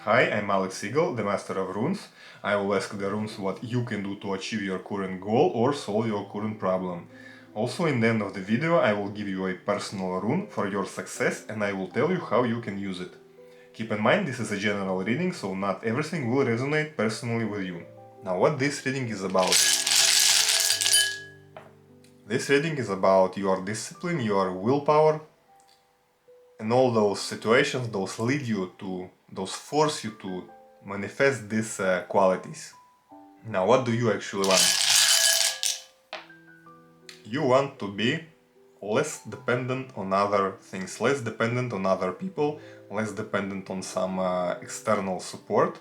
Hi, I'm Alex Eagle, the Master of Runes. I will ask the runes what you can do to achieve your current goal or solve your current problem. Also, in the end of the video, I will give you a personal rune for your success and I will tell you how you can use it. Keep in mind, this is a general reading, so not everything will resonate personally with you. Now, what this reading is about? This reading is about your discipline, your willpower, and all those situations, those lead you to, those force you to manifest these qualities. Now, what do you actually want? You want to be less dependent on other things, less dependent on other people, less dependent on some external support.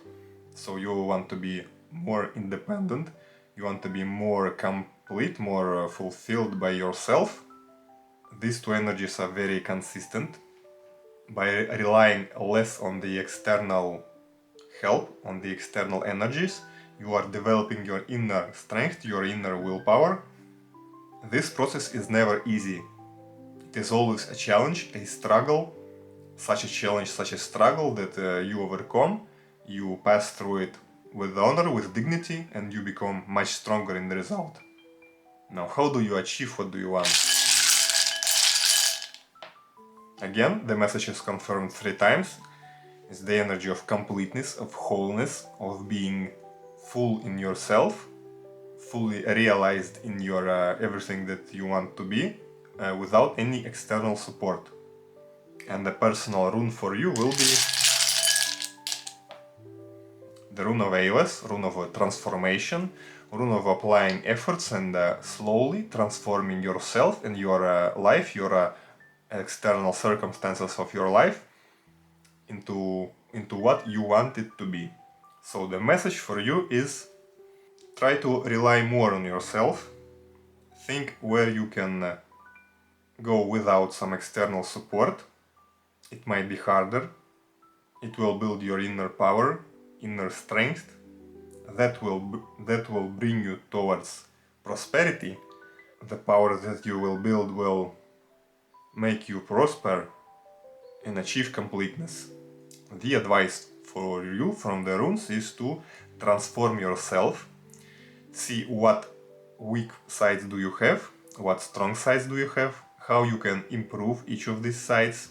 So you want to be more independent, you want to be more complete, more fulfilled by yourself. These two energies are very consistent. By relying less on the external help, on the external energies, you are developing your inner strength, your inner willpower. This process is never easy. It is always a challenge, a struggle, such a struggle that you overcome, you pass through it with honor, with dignity, and you become much stronger in the result. Now, how do you achieve what do you want? Again, the message is confirmed 3 times. It's the energy of completeness, of wholeness, of being full in yourself, fully realized in your everything that you want to be, without any external support. And the personal rune for you will be the rune of Aeolus, rune of transformation, rune of applying efforts and slowly transforming yourself and your life, your external circumstances of your life into what you want it to be. So the message for you is try to rely more on yourself, think where you can go without some external support. It might be harder. It will build your inner power, inner strength. That will bring you towards prosperity. The power that you will build will make you prosper and achieve completeness. The advice for you from the runes is to transform yourself, see what weak sides do you have, what strong sides do you have, how you can improve each of these sides.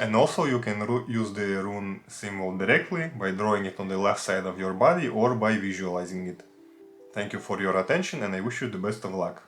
And also you can use the rune symbol directly by drawing it on the left side of your body or by visualizing it. Thank you for your attention and I wish you the best of luck.